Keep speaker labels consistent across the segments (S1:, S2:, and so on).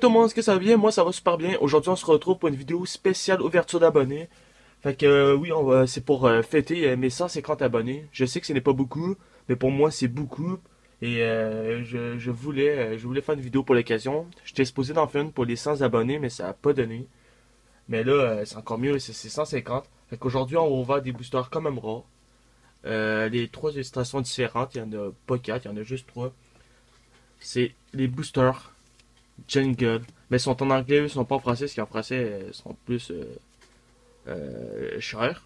S1: tout le monde, est-ce que ça va bien? Moi ça va super bien. Aujourd'hui on se retrouve pour une vidéo spéciale ouverture d'abonnés. Fait que oui, c'est pour fêter mes 150 abonnés. Je sais que ce n'est pas beaucoup, mais pour moi c'est beaucoup. Et je voulais faire une vidéo pour l'occasion. J'étais supposé d'en faire une pour les 100 abonnés, mais ça a pas donné. Mais là, c'est encore mieux, c'est 150. Fait qu'aujourd'hui on va ouvrir des boosters quand même rares. Les trois illustrations différentes, il y en a pas quatre, il y en a juste trois. C'est les boosters Jungle. Mais ils sont en anglais, eux, ils sont pas en français, parce qu'en français, ils sont plus chers.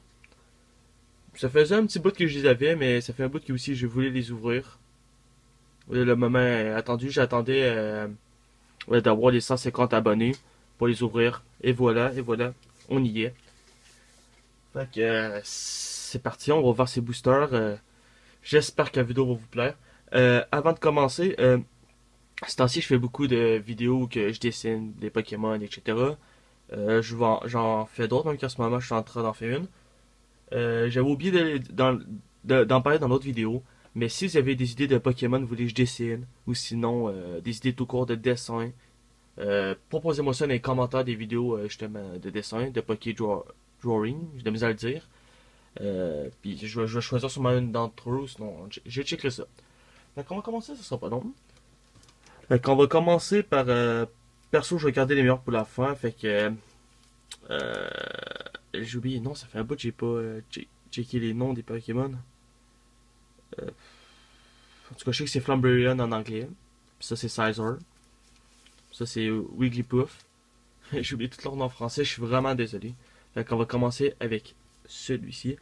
S1: Ça faisait un petit bout que je les avais, mais ça fait un bout que aussi je voulais les ouvrir. Le moment attendu, j'attendais ouais, d'avoir les 150 abonnés pour les ouvrir. Et voilà, on y est. Fait que c'est parti, on va voir ces boosters. J'espère que la vidéo va vous plaire. Avant de commencer, ce temps-ci, je fais beaucoup de vidéos où que je dessine des Pokémon, etc. J'en fais d'autres, même qu'en ce moment, je suis en train d'en faire une. J'avais oublié d'en parler dans l'autre vidéo, mais si vous avez des idées de Pokémon, vous voulez que je dessine, ou sinon des idées tout court de dessin, proposez-moi ça dans les commentaires des vidéos justement de dessin, de Drawing, j'ai de la misère à le dire. Puis je vais choisir sûrement une d'entre eux, sinon je checkerai ça. Donc on va commencer, ça sera pas long. Fait qu'on va commencer par perso, je vais garder les meilleurs pour la fin. Fait que j'ai oublié, non, ça fait un bout que j'ai pas checké les noms des Pokémon. Euh, En tout cas, je sais que c'est Flamboyant en anglais. Puis ça, c'est Scizor. Ça, c'est Wigglypuff. J'ai oublié tout leur nom en français, je suis vraiment désolé. Fait qu'on va commencer avec celui-ci.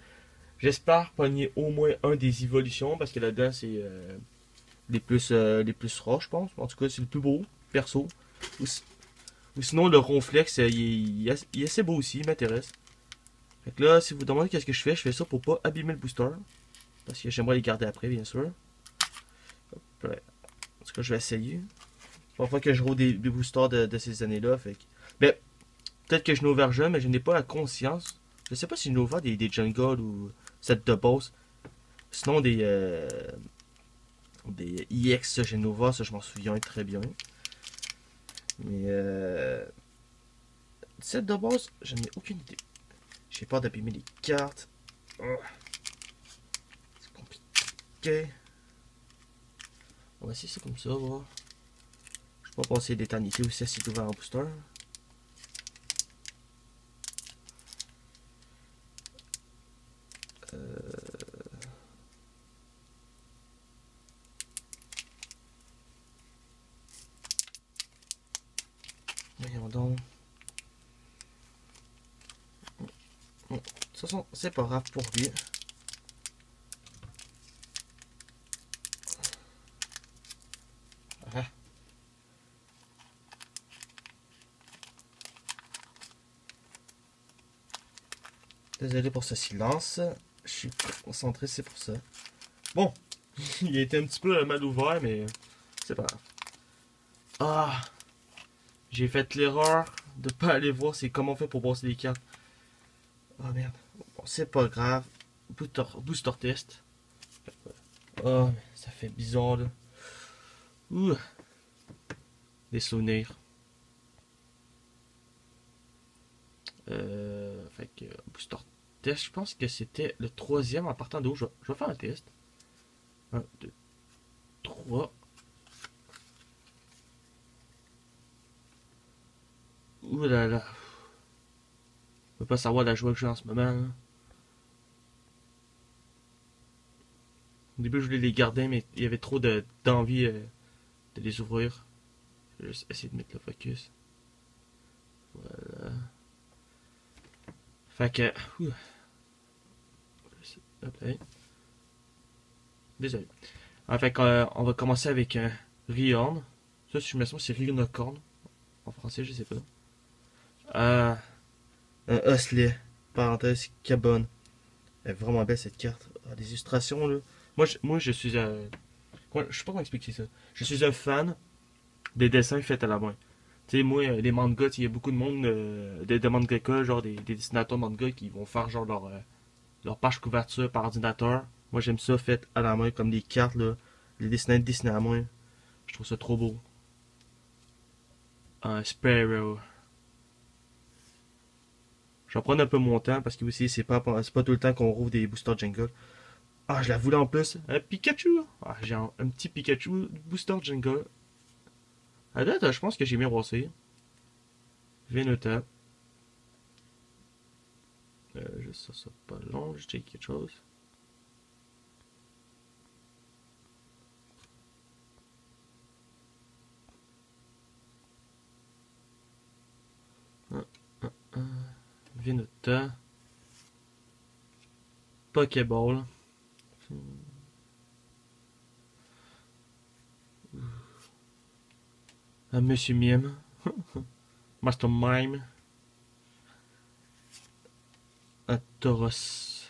S1: J'espère pogner au moins un des évolutions, parce que là-dedans, c'est les plus rares, je pense. En tout cas, c'est le plus beau, perso. Ou, ou sinon, le Ronflex, il est assez beau aussi, il m'intéresse. Fait que là, si vous vous demandez qu'est-ce que je fais ça pour pas abîmer le booster. Parce que j'aimerais les garder après, bien sûr. Hop, ouais. En tout cas, je vais essayer. Parfois que je roule des boosters de ces années-là. Fait que... Ben, peut-être que je n'ai ouvert jeune, mais je n'ai pas la conscience. Je sais pas si je n'ai ouvert des jungle ou set de boss. Sinon, des EX Genova, ça je m'en souviens très bien. Mais set de base, je n'ai aucune idée. J'ai peur d'abîmer les cartes. Oh, c'est compliqué. On va essayer ça comme ça, voir. Je peux pas passer d'éternité aussi à s'est ouvert en booster. Voyons donc. De toute façon, c'est pas grave pour lui. Ah. Désolé pour ce silence. Je suis concentré, c'est pour ça. Bon, il a été un petit peu mal ouvert, mais c'est pas grave. Ah, j'ai fait l'erreur de pas aller voir c'est comment on fait pour passer les cartes. Oh merde. Bon, c'est pas grave. Booster test. Oh, ça fait bizarre là. Ouh. Des souvenirs. Fait que booster test, je pense que c'était le troisième en partant d'eau. Je vais faire un test. 1, 2, 3. Ouh là là. Je peux pas savoir la joie que j'ai en ce moment. Hein. Au début, je voulais les garder, mais il y avait trop d'envie de les ouvrir. Je vais juste essayer de mettre le focus. Voilà. Fait que. Ouh. Hop, hey. Désolé. Fait qu'on va commencer avec un Rhyhorn. Ça, si je me souviens, c'est Rhinocorn. En français, je sais pas. Un Osselet. Parenthèse, Cabonne. Elle est vraiment belle cette carte. Ah, des illustrations là. Moi je suis un. Je sais pas comment expliquer ça. Je suis un fan des dessins faits à la main. Tu sais, moi, les mangas, il y a beaucoup de monde, de mangaka, genre des dessinateurs manga qui vont faire genre leur page couverture par ordinateur. Moi j'aime ça fait à la main, comme des cartes là. Les dessinés dessinés à la main. Je trouve ça trop beau. Un Sparrow. Je vais prendre un peu mon temps parce que aussi c'est pas tout le temps qu'on rouvre des boosters jungle. Ah, je la voulais en plus. Un Pikachu. Ah, j'ai un petit Pikachu booster jungle. À date, je pense que j'ai mieux rossé. Venota. Juste ça pas long, je check quelque chose. Ah, ah, ah. Venota. Pokéball. Un Monsieur Mime. Master Mime. Un Tauros.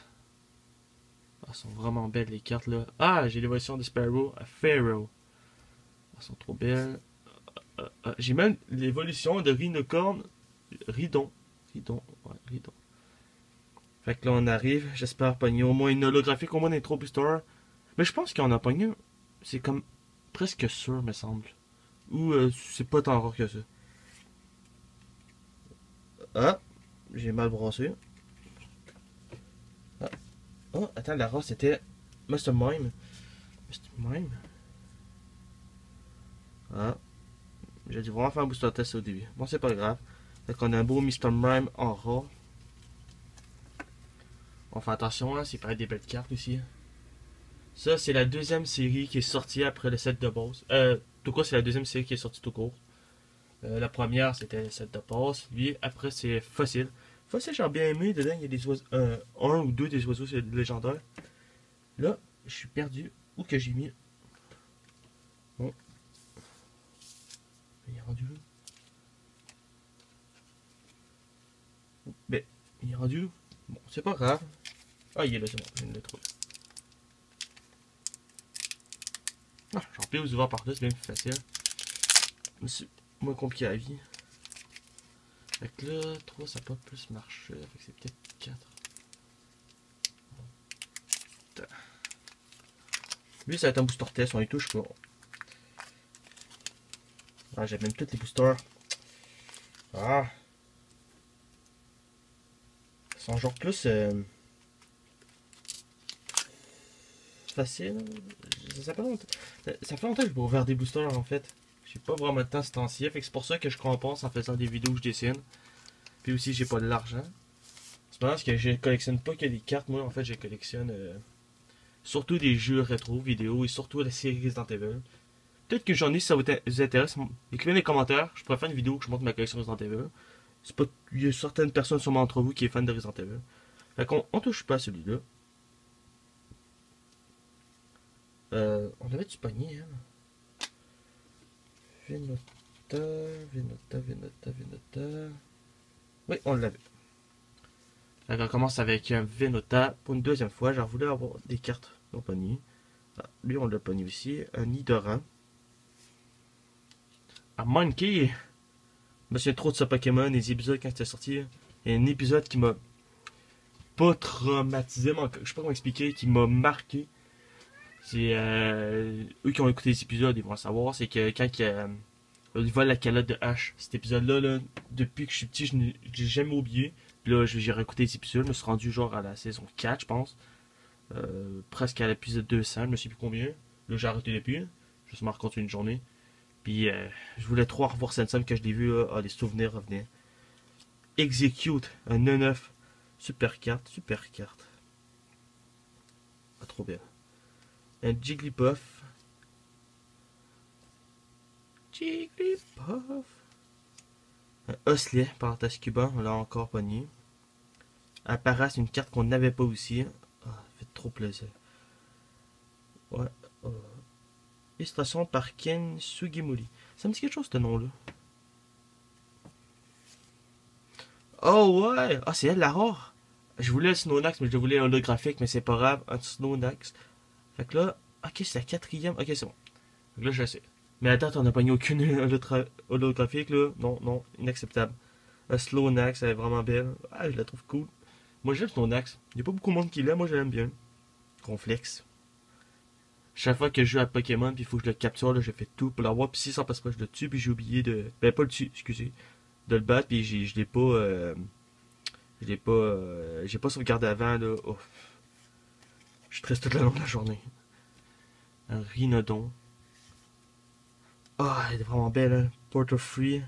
S1: Ah, elles sont vraiment belles les cartes là. Ah, j'ai l'évolution de Sparrow à Pharaoh. Elles sont trop belles. J'ai même l'évolution de Rhinocorn. Ridon. Ridon. Ouais, Ridon. Fait que là on arrive. J'espère pogner au moins une holographique, au moins une intro booster. Mais je pense qu'on a pogné. C'est comme presque sûr, me semble. Ou c'est pas tant rare que ça. Ah, j'ai mal brassé. Ah. Oh, attends, la race c'était Mr. Mime. Mr. Mime. Ah, j'ai dû vraiment faire un booster test au début. Bon, c'est pas grave. Fait qu'on a un beau Mr. Mime en ras. On fait attention, hein, c'est pareil des belles cartes aussi. Ça, c'est la deuxième série qui est sortie après le set de base. Tout court, c'est la deuxième série qui est sortie tout court. La première, c'était le set de base. Lui, après, c'est Fossil. Fossil, j'ai bien aimé. Dedans, il y a des oiseaux. Un ou deux des oiseaux légendaires. Là, je suis perdu. Où que j'ai mis? Bon. Il est rendu où? Ben, il est rendu où? Bon, c'est pas grave. Ah, il est là, c'est bon. Je viens de le trouver. Ah, j'en peux vous ouvrir par deux, c'est bien plus facile. Mais c'est moins compliqué à la vie. Fait que là, 3 ça peut pas plus marcher. Fait que c'est peut-être 4. Lui, ça va être un booster test, on y touche pas. Ah, j'aime même tous les boosters. Ah. Ils sont genre plus facile. Ça fait longtemps que je vais ouvrir des boosters en fait. J'ai pas vraiment de temps ce temps-ci. Fait que c'est pour ça que je compense en faisant des vidéos où je dessine. Puis aussi, j'ai pas de l'argent. C'est parce que je collectionne pas que des cartes. Moi, en fait, je collectionne surtout des jeux rétro vidéo et surtout la série Resident Evil. Peut-être que j'en ai si ça vous intéresse. Écrivez dans les commentaires. Je pourrais faire une vidéo où je montre ma collection Resident Evil. C'est pas... Il y a certaines personnes sûrement entre vous qui est fan de Resident Evil. Fait qu'on touche pas à celui-là. On avait du panier, hein. Venota, Venota, Venota, Venota. Oui, on l'avait. Fait qu'on commence avec un Venota pour une deuxième fois. J'en voulais avoir des cartes au panier. Ah, lui, on l'a pogné aussi. Un Nidoran. Un Monkey. Je me souviens trop de ce Pokémon, les épisodes quand c'était sorti. Il y a un épisode qui m'a pas traumatisé, mais je sais pas comment expliquer, qui m'a marqué. C'est eux qui ont écouté les épisodes, ils vont le savoir. C'est que quand il vole la calotte de H, cet épisode-là, là, depuis que je suis petit, je l'ai jamais oublié. Puis là, j'ai réécouté les épisodes, je me suis rendu genre à la saison 4, je pense. Presque à l'épisode 200, je me sais plus combien. Là, j'ai arrêté depuis. Je suis raconter une journée. Puis je voulais trop revoir cette scène que je l'ai vu. Les souvenirs revenaient. Execute, un 9-9. Super carte, super carte. Ah, trop bien. Un Jigglypuff. Jigglypuff. Un Oslet par Tascuba, on l'a encore pogné. Un Paras, une carte qu'on n'avait pas aussi. Ah, ça fait trop plaisir. Ouais. Illustration par Ken Sugimori. Ça me dit quelque chose ce nom-là. Oh ouais! Ah, c'est elle la rare! Je voulais le Snorlax, mais je voulais holographique, mais c'est pas grave. Un Snorlax. Fait que là, ok, c'est la quatrième. Ok, c'est bon. Fait que là, je sais. Mais attends, on n'a pas eu aucune holographique là. Non, non, inacceptable. Un Slownax, elle est vraiment belle. Ah, je la trouve cool. Moi, j'aime Slownax. Il n'y a pas beaucoup de monde qui l'aime, moi, je l'aime bien. Conflex. Chaque fois que je joue à Pokémon, puis il faut que je le capture, là, je fais tout pour l'avoir. Puis si ça passe pas, je le tue, puis j'ai oublié de. Ben, pas le tue, excusez. De le battre, puis je l'ai pas. J'ai pas sauvegardé avant, là. Oh, je stresse toute la longue de la journée. Un Rhinodon. Ah, elle est vraiment belle, hein. Porter Free.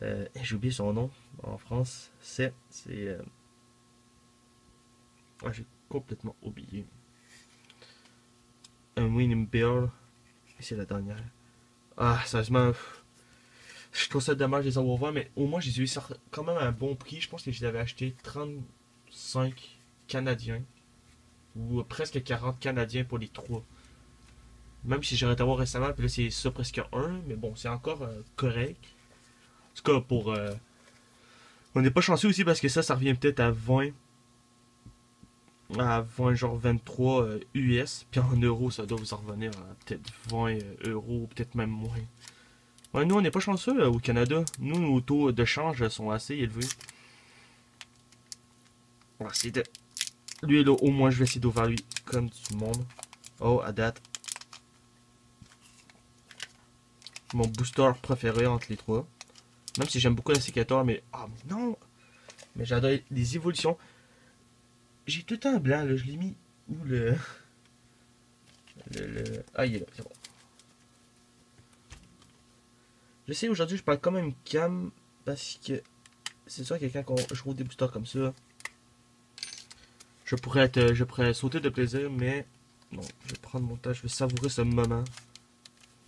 S1: J'ai oublié son nom en France. Ah, j'ai complètement oublié. Un Winning Bill. Et c'est la dernière. Ah, sérieusement, je trouve ça dommage de les avoir vus, mais au moins, je les ai eu quand même à un bon prix. Je pense que je les avais achetés 35 Canadiens. Ou presque 40 Canadiens pour les trois. Même si j'aurais été voir récemment, puis là, c'est ça presque un. Mais bon, c'est encore correct. En tout cas, pour. On n'est pas chanceux aussi parce que ça revient peut-être à 20. À 20, genre 23 US. Puis en euros, ça doit vous en revenir à peut-être 20 euros, peut-être même moins. Ouais, nous, on n'est pas chanceux au Canada. Nous, nos taux de change sont assez élevés. On va essayer de. Lui, là, au moins, je vais essayer d'ouvrir lui comme du monde. Oh, à date. Mon booster préféré entre les trois. Même si j'aime beaucoup la sécateur, mais. Ah, mais non! Mais j'adore les évolutions. J'ai tout un blanc, là. Je l'ai mis. Où Ah, il est là, c'est bon. Je sais, aujourd'hui, je parle quand même calme. Parce que. C'est sûr, quelqu'un quand je roule des boosters comme ça. Je pourrais sauter de plaisir, mais. Non, je vais prendre mon temps, je vais savourer ce moment.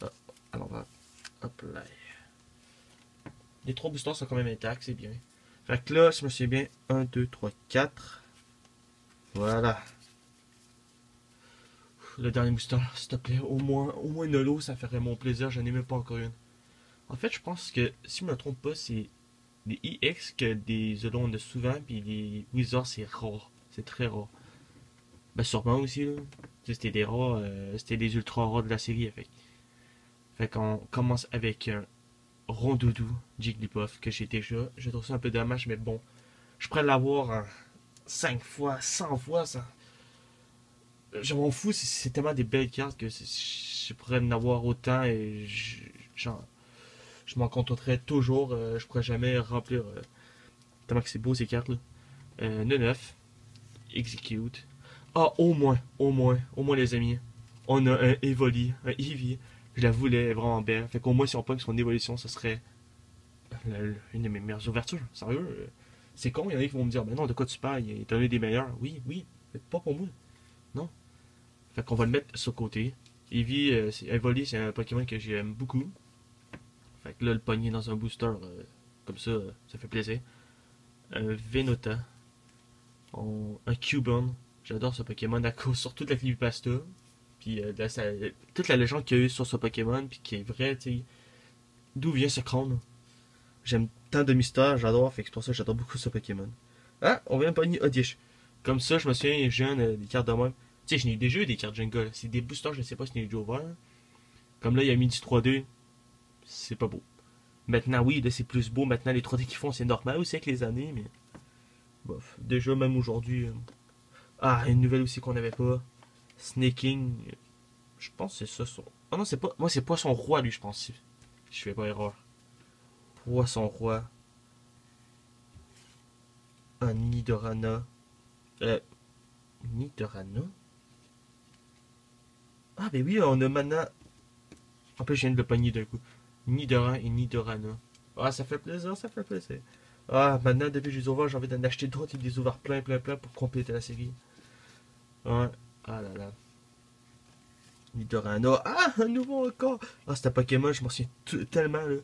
S1: Ah, à l'envers. Hop là. Les trois boosters sont quand même intacts, c'est bien. Fait que là, si je me souviens bien, 1, 2, 3, 4. Voilà. Le dernier booster, s'il te plaît, au moins une holo, ça ferait mon plaisir, j'en ai même pas encore une. En fait, je pense que, si je me trompe pas, c'est des EX que des holos on a souvent, puis les Wizards, c'est rare. C'est très rare. Ben, sûrement aussi, là. C'était des rares, c'était des ultra rares de la série, fait qu'on commence avec un Rondoudou Jigglypuff que j'ai déjà. Je trouve ça un peu dommage, mais bon. Je pourrais l'avoir 5 fois, 100 fois, ça. Je m'en fous, c'est tellement des belles cartes que je pourrais en avoir autant et je m'en contenterai toujours. Je pourrais jamais remplir tellement que c'est beau ces cartes-là. 9, Execute. Ah, au moins les amis. On a un Evoli, un Eevee. Je la voulais, elle est vraiment belle. Fait qu'au moins si on pogne son évolution, ce serait une de mes meilleures ouvertures. Sérieux. C'est con, il y en a qui vont me dire, ben non, de quoi tu parles, il est un des meilleurs. Oui, oui, mais pas pour moi. Non. Fait qu'on va le mettre sur le côté. Eevee, Evoli, c'est un Pokémon que j'aime beaucoup. Fait que là, le pogner dans un booster, comme ça fait plaisir. Un Venota. Un Cubone. J'adore ce Pokémon à cause surtout de la creepypasta. Puis toute la légende qu'il y a eu sur ce Pokémon, puis qui est vrai, tu sais. D'où vient ce crâne? J'aime tant de mystères, j'adore, fait que c'est pour ça que j'adore beaucoup ce Pokémon. Ah, on vient de pogner Oddish. Comme ça, je me souviens, jeune, des cartes de même. Tu sais, je n'ai déjà eu des cartes Jenga. C'est des boosters, je sais pas si je n'ai déjà ouvert. Comme là, il y a mis du 3D. C'est pas beau. Maintenant, oui, là, c'est plus beau. Maintenant, les 3D qu'ils font, c'est normal aussi avec les années, mais. Bof. Déjà, même aujourd'hui. Ah, une nouvelle aussi qu'on n'avait pas. Snaking. Je pense que c'est ça son. Ah non, c'est pas. Moi, c'est Poisson Roi, lui, je pense. Si je fais pas erreur. Poisson Roi. Un Nidorana. Nidorana? Ah, ben oui, on a maintenant. En plus, je viens de le pogner d'un coup. Nidoran et Nidorana. Ah, ça fait plaisir, ça fait plaisir. Ah, maintenant, depuis que je les ai ouverts, j'ai envie d'en acheter d'autres et de les ouvrir plein, plein, plein pour compléter la série. Ouais. Ah là là. Nidorana. Ah, un nouveau encore. Ah, c'est un Pokémon, je m'en souviens tellement, là.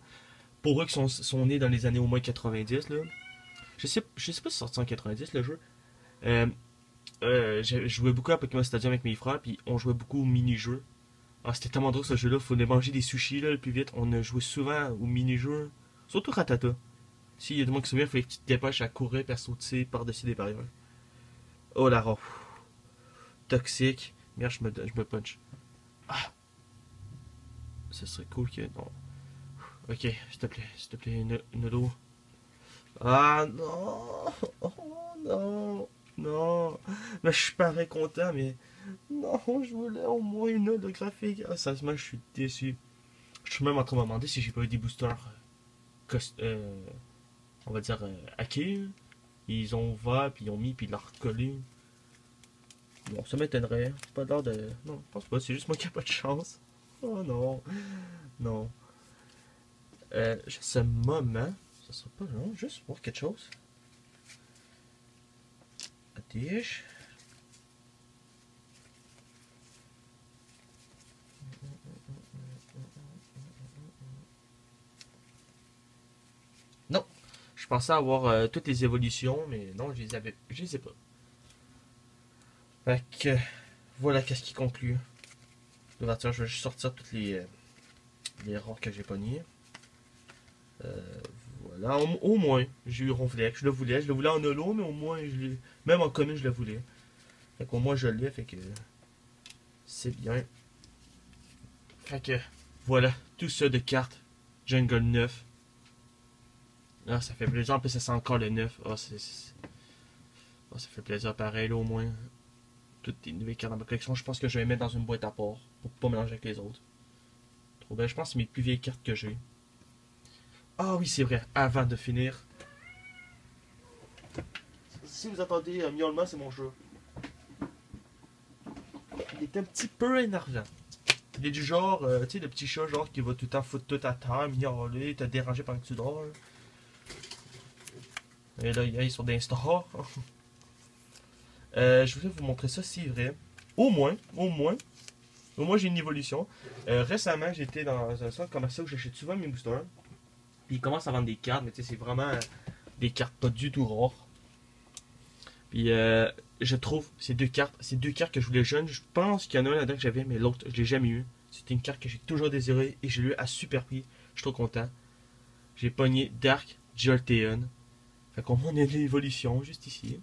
S1: Pour eux qui sont nés dans les années au moins 90, là. Je sais pas si c'est sorti en 90, le jeu. Euh, je jouais beaucoup à Pokémon Stadium avec mes frères, puis on jouait beaucoup aux mini-jeux. Ah, c'était tellement drôle ce jeu-là. Faut manger des sushis là, le plus vite. On a joué souvent aux mini-jeux. Surtout Ratata. S'il y a des gens qui se souviennent, il fallait que tu te dépêches à courir et à sauter par-dessus des barrières. Oh la roue. Toxique. Merde, je me punch. Ah, ce serait cool que. Non. Ok, s'il te plaît, une eau. Ah non! Oh non! Non! Mais je suis pas très content, mais. Non, je voulais au moins une holographique. Ah, sérieusement, je suis déçu. Je suis même en train de me demander si j'ai pas eu des boosters, on va dire, hackés. Ils ont ouvert, puis ils ont mis, puis ils l'ont recollé. Bon, ça m'étonnerait. C'est pas l'heure de. Non, je pense pas. C'est juste moi qui a pas de chance. Oh non. Non. Juste ce moment. Ça sera pas long. Juste voir quelque chose. Attiche. Non. Je pensais avoir toutes les évolutions, mais non, je les ai pas. Fait que voilà qu'est-ce qui conclut l'ouverture. Je vais juste sortir toutes les rares que j'ai pognés. Euh, voilà, au moins, j'ai eu Ronflex. Je le voulais en holo, mais au moins, même en commune, je le voulais. Fait qu'au moins, je l'ai, fait que c'est bien. Fait que voilà, tout ça de cartes Jungle 9. Ah, ça fait plaisir. En plus, ça sent encore le 9. Ah, ah, ça fait plaisir pareil, là, au moins. Toutes les nouvelles cartes dans ma collection, je pense que je vais les mettre dans une boîte à part pour pas mélanger avec les autres. Trop bien, je pense que c'est mes plus vieilles cartes que j'ai. Ah oui, c'est vrai, avant de finir. Si vous attendez un miaulement, c'est mon jeu. Il est un petit peu énervant. Il est du genre, tu sais, le petit chat genre qui va tout le temps foutre tout à terre, miauler, te déranger pendant que tu dors. Et là, il est sur des stars. Je voulais vous montrer ça, c'est vrai. Au moins j'ai une évolution. Récemment, j'étais dans un centre commercial où j'achète souvent mes boosters. Puis ils commencent à vendre des cartes, mais tu sais, c'est vraiment des cartes pas du tout rares. Puis je trouve ces deux cartes que je voulais jeune, je pense qu'il y en a un là-dedans que j'avais, mais l'autre, je l'ai jamais eu. C'était une carte que j'ai toujours désirée et je l'ai eu à super prix. Je suis trop content. J'ai pogné Dark Jolteon. Fait qu'on a une évolution juste ici.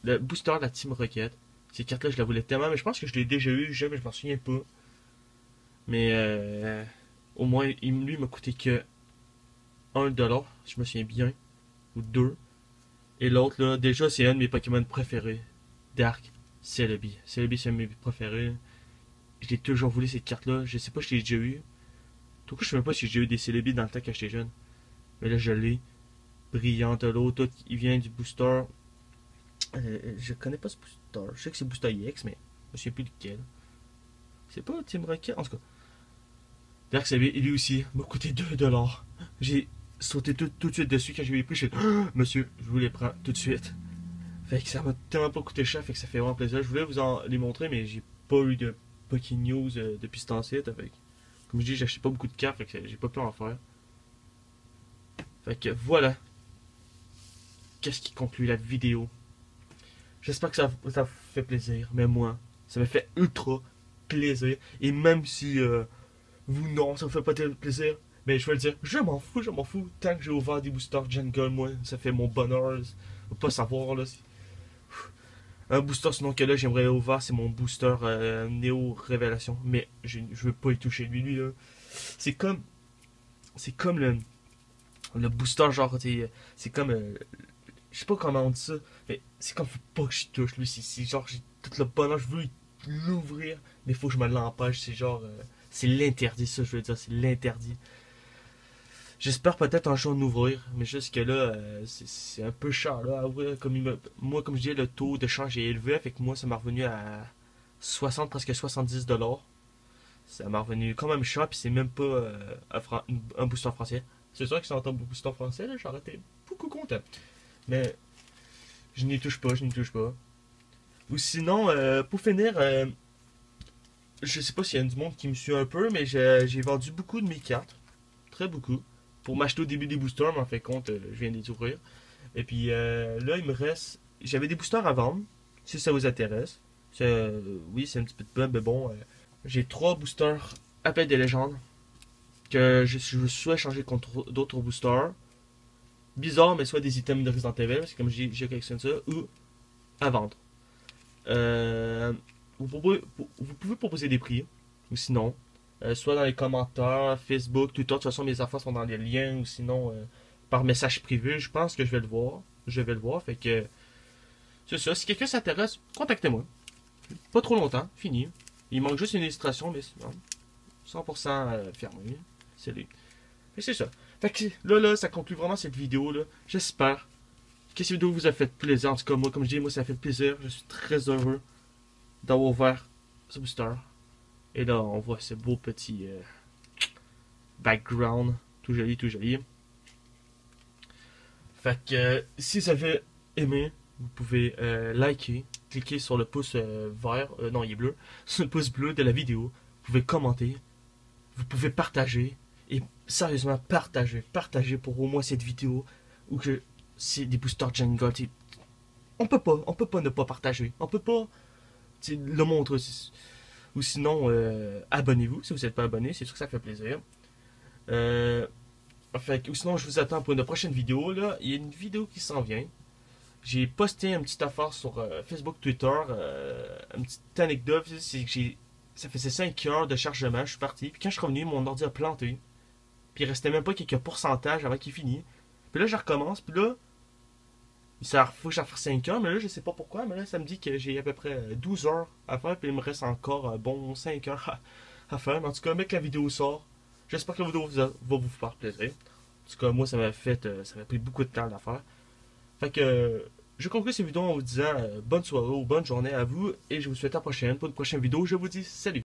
S1: Le booster de la Team Rocket. Ces cartes-là, je la voulais tellement, mais je pense que je l'ai déjà eu, mais je m'en souviens pas. Mais au moins, lui, il m'a coûté que 1$, si je me souviens bien, ou 2. Et l'autre, là, déjà, c'est un de mes Pokémon préférés. Dark Celebi. Celebi, c'est un de mes préférés. Je l'ai toujours voulu, cette carte-là. Je sais pas si je l'ai déjà eu. Tout coup, je sais même pas si j'ai eu des Celebi dans le temps quand j'étais jeune. Mais là, je l'ai. Brillante, l'autre, il vient du booster. Je connais pas ce booster. Je sais que c'est Booster EX, mais je sais plus lequel. C'est pas Team Rocket, en tout cas. Dark Celebi, lui aussi, m'a coûté 2$. J'ai sauté tout de suite dessus quand j'ai vu les prix. Je suis monsieur, je vous les prends tout de suite. Fait que ça m'a tellement pas coûté cher, fait que ça fait vraiment plaisir. Je voulais vous en les montrer, mais j'ai pas eu de Poké News depuis ce temps-ci. Comme je dis, j'achète pas beaucoup de cartes, fait que j'ai pas pu en faire. Fait que voilà. Qu'est-ce qui conclut la vidéo. J'espère que ça vous fait plaisir, mais moi, ça me fait ultra plaisir. Et même si vous, non, ça vous fait pas plaisir, mais je vais le dire, je m'en fous. Tant que j'ai ouvert des boosters Jungle, moi, ça fait mon bonheur. Faut pas savoir, là. Un booster sinon que là j'aimerais ouvrir, c'est mon booster Néo Révélation. Mais je veux pas y toucher lui là. C'est comme. C'est comme le booster genre c'est comme je sais pas comment on dit ça. Mais c'est comme faut pas que je touche lui. C'est genre j'ai tout le bonheur, je veux l'ouvrir. Mais faut que je me l'empêche. C'est genre c'est l'interdit ça je veux dire. C'est l'interdit. J'espère peut-être un jour en ouvrir, mais jusque là, c'est un peu cher là, à ouvrir. Moi, comme je disais, le taux de change est élevé, fait que moi, ça m'a revenu à 60, presque 70$. Ça m'a revenu quand même cher, puis c'est même pas un booster français. C'est sûr que c'est en tant que booster français, là, j'aurais été beaucoup content. Mais je n'y touche pas, je n'y touche pas. Ou sinon, pour finir, je sais pas s'il y a du monde qui me suit un peu, mais j'ai vendu beaucoup de mes cartes. Très beaucoup. Pour m'acheter au début des boosters, mais en fait compte, je viens de les ouvrir. Et puis là, il me reste. J'avais des boosters à vendre, si ça vous intéresse. Oui, c'est un petit peu de pub, mais bon. J'ai 3 boosters Appel des légendes que je souhaite changer contre d'autres boosters. Bizarre, mais soit des items de Resident Evil, c'est comme j'ai collectionné ça, ou à vendre. Euh, vous pouvez proposer des prix, ou sinon, soit dans les commentaires, Facebook, Twitter. De toute façon, mes affaires sont dans les liens, ou sinon par message privé. Je pense que je vais le voir. Je vais le voir. Fait que c'est ça. Si quelqu'un s'intéresse, contactez-moi. Pas trop longtemps, fini. Il manque juste une illustration, mais c'est bon, 100% fermé. C'est les. Et c'est ça. Fait que là, ça conclut vraiment cette vidéo là. J'espère que cette vidéo vous a fait plaisir. En tout cas, moi, comme je dis, moi, ça fait plaisir. Je suis très heureux d'avoir ouvert Substar. Et là, on voit ce beau petit background. Tout joli, tout joli. Fait que si vous avez aimé, vous pouvez liker, cliquer sur le pouce vert, non il est bleu, sur le pouce bleu de la vidéo. Vous pouvez commenter, vous pouvez partager, et sérieusement partagez pour au moins cette vidéo, ou que c'est des boosters Jenga. On peut pas ne pas partager, on peut pas le montrer. Ou sinon, abonnez-vous si vous n'êtes pas abonné, c'est sûr que ça fait plaisir. Euh, ou sinon, je vous attends pour une prochaine vidéo. Là. Il y a une vidéo qui s'en vient. J'ai posté une petite affaire sur Facebook, Twitter, une petite anecdote. C'est que ça faisait 5 heures de chargement, je suis parti. Puis quand je suis revenu, mon ordi a planté. Puis il restait même pas quelques pourcentages avant qu'il finisse. Puis là, je recommence. Puis là, faut que j'en fasse 5 heures. Mais là, je sais pas pourquoi. Mais là, ça me dit que j'ai à peu près 12 heures à faire. Puis il me reste encore bon 5 heures à faire. Mais en tout cas, mec, la vidéo sort. J'espère que la vidéo va vous faire plaisir. En tout cas, moi, ça m'a pris beaucoup de temps à faire. Fait que je conclue cette vidéo en vous disant bonne soirée ou bonne journée à vous et je vous souhaite à la prochaine pour une prochaine vidéo. Je vous dis salut!